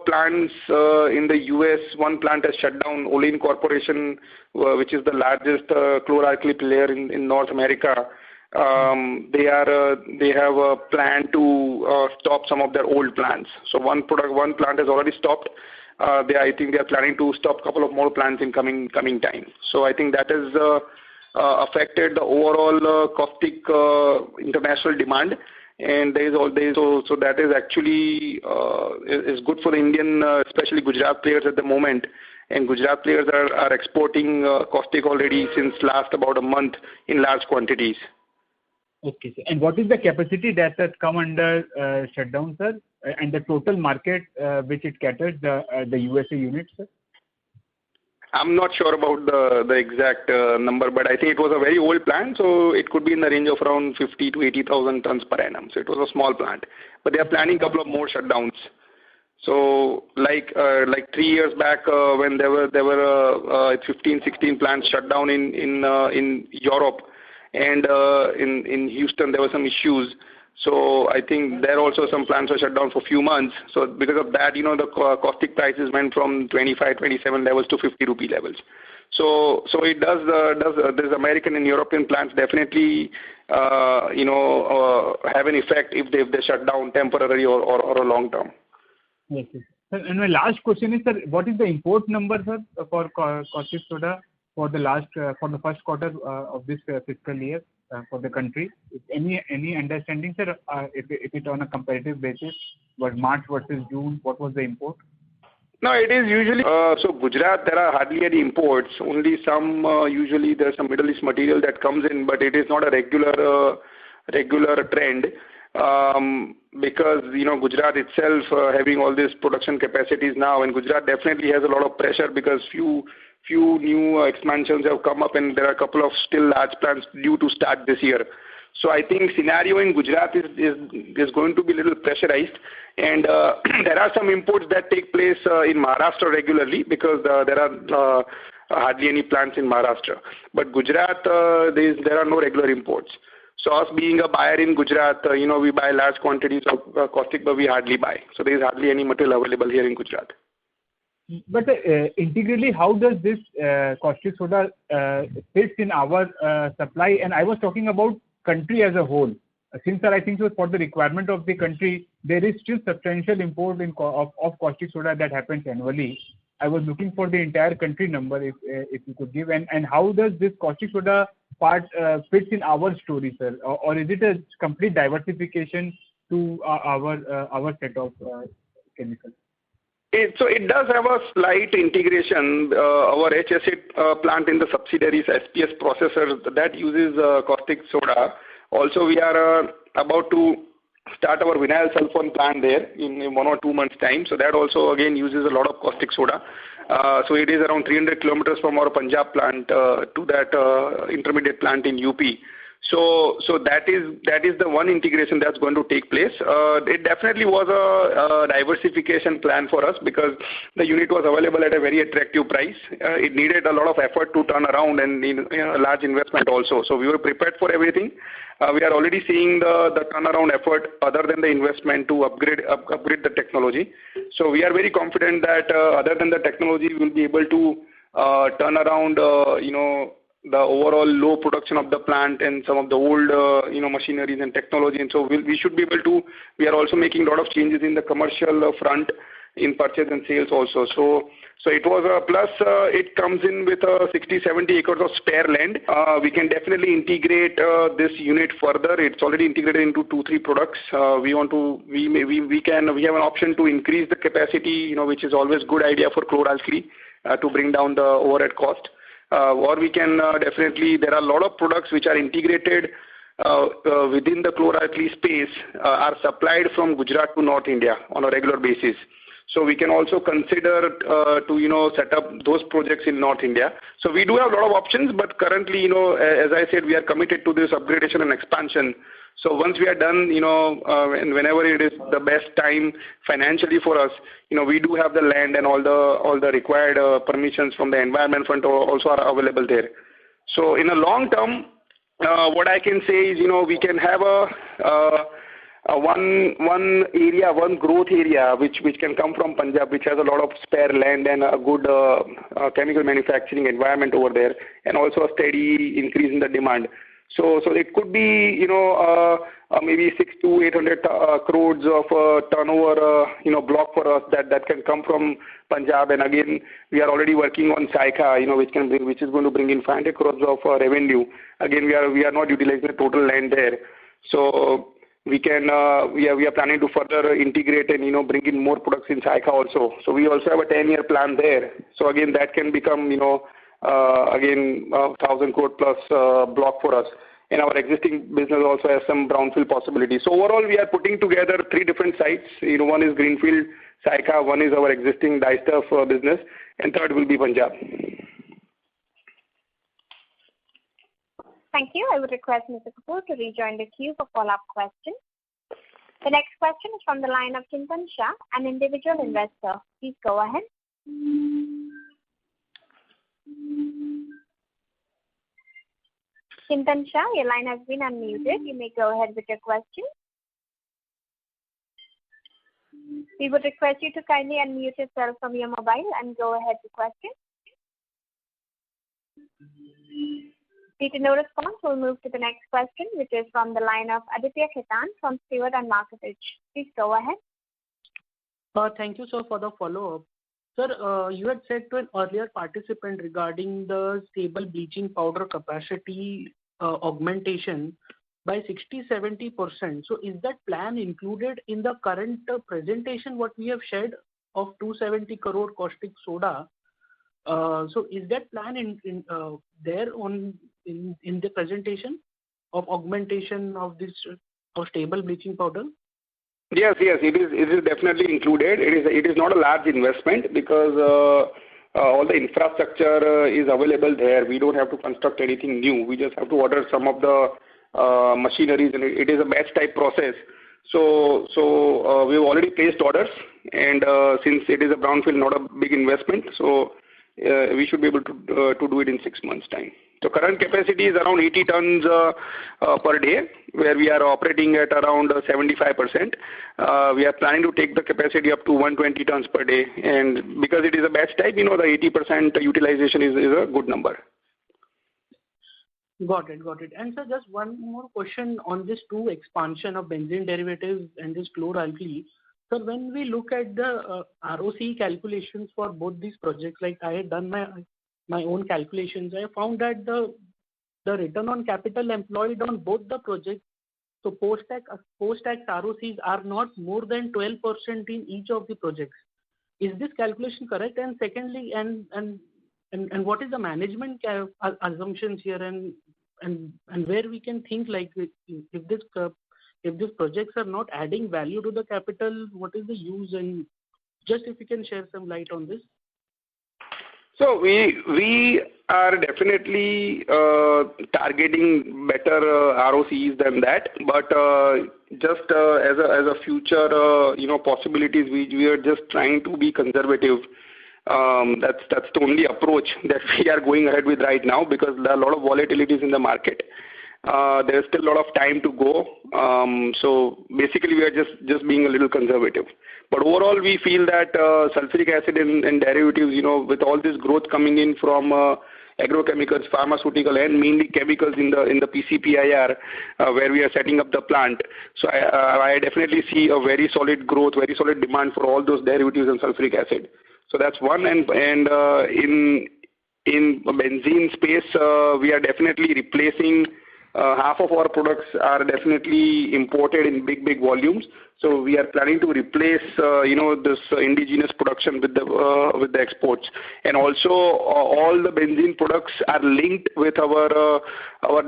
plants in the US. One plant has shut down, Olin Corporation, which is the largest chlor-alkali player in North America. They have a plan to stop some of their old plants. So one plant has already stopped. I think they are planning to stop a couple of more plants in coming time. So I think that has affected the overall caustic international demand. and so that is actually is good for the Indian, especially Gujarat players at the moment. And Gujarat players are exporting caustic already since last about a month in large quantities. Okay, sir. And what is the capacity that has come under shutdown, sir? And the total market which it caters, the USA unit, sir? I'm not sure about the exact number, but I think it was a very old plant, so it could be in the range of around 50 to 80,000 tons per annum. So it was a small plant, but they are planning a couple of more shutdowns. So like 3 years back, when there were 15, 16 plants shut down in Europe, and in Houston there were some issues. So I think there also some plants were shut down for a few months. So because of that, the caustic prices went from 25, 27 levels to 50 rupee levels. So it does this American and European plants definitely have an effect if they shut down temporarily or a long term. Yes, sir. And my last question is, sir, what is the import number, sir, for caustic soda for the first quarter of this fiscal year for the country? Any understanding, sir, if it on a comparative basis, was March versus June, what was the import? No, it is usually, so Gujarat, there are hardly any imports, only some, usually there's some Middle East material that comes in, but it is not a regular trend. Because Gujarat itself having all these production capacities now, and Gujarat definitely has a lot of pressure because few new expansions have come up, and there are a couple of still large plants due to start this year. So I think scenario in Gujarat is going to be a little pressurized, and there are some imports that take place in Maharashtra regularly because there are hardly any plants in Maharashtra. But Gujarat, there are no regular imports. So us being a buyer in Gujarat, we buy large quantities of caustic, but we hardly buy. So there is hardly any material available here in Gujarat. But integrally, how does this caustic soda fit in our supply? And I was talking about country as a whole. Since I think so for the requirement of the country, there is still substantial import of caustic soda that happens annually. I was looking for the entire country number if you could give. And how does this caustic soda part fits in our story, sir? Or is it a complete diversification to our set of chemicals? So it does have a slight integration. Our H-acid plant in the subsidiaries SPS processors that uses caustic soda. Also, we are about to start our vinyl sulfone plant there in 1 or 2 months' time. So that also again uses a lot of caustic soda. So it is around 300 kilometers from our Punjab plant to that intermediate plant in UP. So that is the one integration that's going to take place. It definitely was a diversification plan for us because the unit was available at a very attractive price. It needed a lot of effort to turn around and a large investment also. So we were prepared for everything. We are already seeing the turnaround effort other than the investment to upgrade the technology. So we are very confident that other than the technology, we will be able to turn around, the overall low production of the plant and some of the old, machineries and technology. And so we should be able to, we are also making a lot of changes in the commercial front in purchase and sales also. So it was a plus, it comes in with 60-70 acres of spare land. We can definitely integrate this unit further. It's already integrated into 2-3 products. We have an option to increase the capacity, which is always good idea for chlor-alkali to bring down the overhead cost. Or we can definitely, there are a lot of products which are integrated within the chlor-alkali space are supplied from Gujarat to North India on a regular basis. So we can also consider to set up those projects in North India. So we do have a lot of options, but currently, as I said, we are committed to this upgradation and expansion. So once we are done, and whenever it is the best time financially for us, we do have the land and all the required permissions from the environment front also are available there. So in a long term, what I can say is, we can have one growth area which can come from Punjab, which has a lot of spare land and a good chemical manufacturing environment over there, and also a steady increase in the demand. So it could be, maybe 600 to 800 crores of turnover, block for us that can come from Punjab. And again, we are already working on Saika, which is going to bring in 500 crores of revenue. Again, we are not utilizing the total land there. So we are planning to further integrate and bring in more products in Sayakha also. So we also have a 10-year plan there. So again, that can become again 1,000 crore plus block for us. And our existing business also has some brownfield possibilities. So overall, we are putting together 3 different sites. One is Greenfield, Sayakha, one is our existing dye stuff business, and third will be Punjab. Thank you. I would request Mr. Kapoor to rejoin the queue for follow-up questions. The next question is from the line of Chintan Shah, an individual investor. Please go ahead. Chintan Shah, your line has been unmuted. You may go ahead with your question. We would request you to kindly unmute yourself from your mobile and go ahead with the question. Due to no response, we'll move to the next question, which is from the line of Aditya Khetan from Stewart and Marketage. Please go ahead. Thank you, sir, for the follow-up. Sir, you had said to an earlier participant regarding the stable bleaching powder capacity augmentation by 60-70%. So is that plan included in the current presentation what we have shared of 270 crore caustic soda? So is that plan there in the presentation of augmentation of this of stable bleaching powder? Yes, it is definitely included. It is not a large investment because all the infrastructure is available there. We don't have to construct anything new. We just have to order some of the machineries, and it is a batch type process. So we've already placed orders, and since it is a brownfield, not a big investment, so we should be able to do it in 6 months' time. So current capacity is around 80 tons per day, where we are operating at around 75%. We are planning to take the capacity up to 120 tons per day, and because it is a batch type, the 80% utilization is a good number. Got it. And sir, just one more question on this 2 expansion of benzene derivatives and this chloralkali. So when we look at the ROC calculations for both these projects, like I had done my own calculations, I found that the return on capital employed on both the projects, so post-tax ROCs are not more than 12% in each of the projects. Is this calculation correct? And secondly, and what is the management assumptions here, and where we can think like if these projects are not adding value to the capital, what is the use? And just if you can share some light on this. So we are definitely targeting better ROCs than that, but just as a future possibilities, we are just trying to be conservative. That's the only approach that we are going ahead with right now, because there are a lot of volatilities in the market. There's still a lot of time to go. So basically, we are just being a little conservative. But overall, we feel that sulfuric acid and derivatives, with all this growth coming in from agrochemicals, pharmaceutical, and mainly chemicals in the PCPIR, where we are setting up the plant. So I definitely see a very solid growth, very solid demand for all those derivatives and sulfuric acid. So that's one. And in benzene space, we are definitely replacing. Half of our products are definitely imported in big volumes. So we are planning to replace, this indigenous production with the exports. And also, all the benzene products are linked with our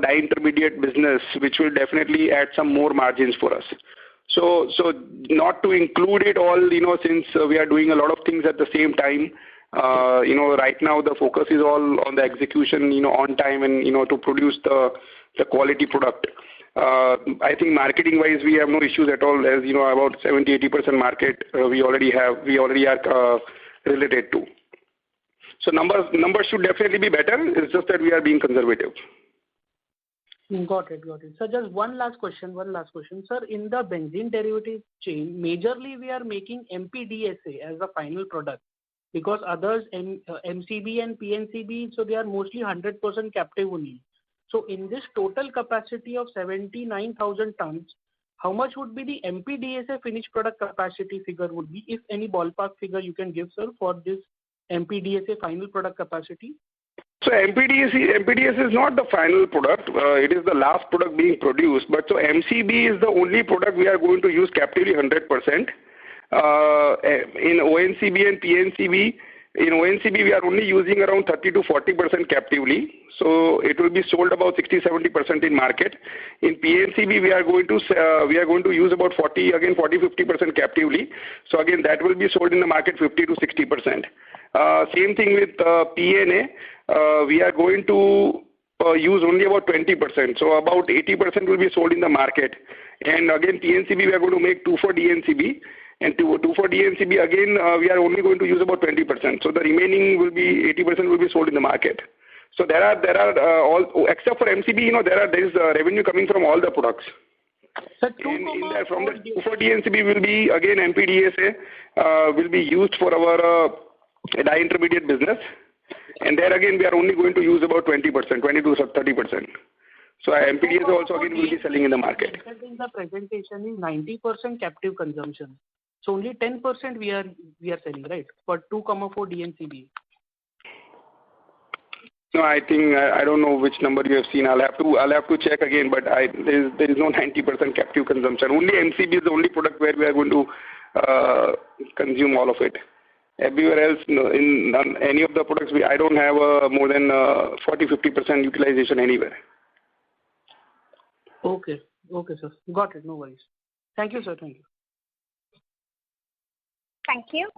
dye intermediate business, which will definitely add some more margins for us. So not to include it all, since we are doing a lot of things at the same time. Right now the focus is all on the execution, on time, and to produce the quality product. I think marketing wise we have no issues at all, as about 70-80% market we already are related to. So numbers should definitely be better. It's just that we are being conservative. Got it. So just one last question. Sir, in the benzene derivative chain, majorly we are making MPDSA as the final product, because others, MCB and PNCB, so they are mostly 100% captive only. So in this total capacity of 79,000 tons, how much would be the MPDSA finished product capacity figure would be, if any ballpark figure you can give, sir, for this MPDSA final product capacity? So MPDS is not the final product. It is the last product being produced. But so MCB is the only product we are going to use captively 100%. In ONCB and PNCB, in ONCB we are only using around 30 to 40% captively. So it will be sold about 60-70% in market. In PNCB we are going to use about 40-50% captively. So again that will be sold in the market 50 to 60%. Same thing with PNA. We are going to use only about 20%. So about 80% will be sold in the market. And again, PNCB, we are going to make 2,4-DNCB. And 2,4-DNCB, again, we are only going to use about 20%. So the remaining will be 80% will be sold in the market. So there are all, except for MCB, there is revenue coming from all the products. Sir, from the 2,4-DNCB will be, again, MPDSA will be used for our dye intermediate business. And there again, we are only going to use about 20%, 20 to 30%. So MPDSA also again will be selling in the market. In the presentation is 90% captive consumption. So only 10% we are selling, right? For 2,4-DNCB. No, I think I don't know which number you have seen. I'll have to check again. But there is no 90% captive consumption. Only MCB is the only product where we are going to consume all of it. Everywhere else, in any of the products, I don't have more than 40-50% utilization anywhere. Okay, sir. Got it. No worries. Thank you, sir. Thank you. Thank you.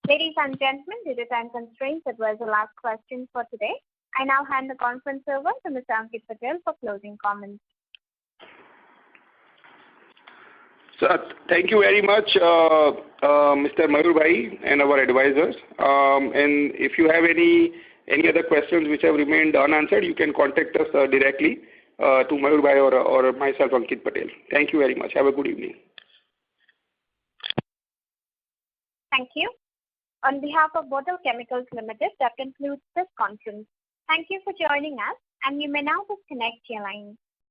Ladies and gentlemen, due to time constraints, that was the last question for today. I now hand the conference over to Mr. Ankit Patel for closing comments. So, thank you very much, Mr. Mayur Bhai and our advisors. And if you have any other questions which have remained unanswered, you can contact us directly to Mayur Bhai or myself, Ankit Patel. Thank you very much. Have a good evening. Thank you. On behalf of Bodal Chemicals Limited, that concludes this conference. Thank you for joining us, and you may now disconnect your lines.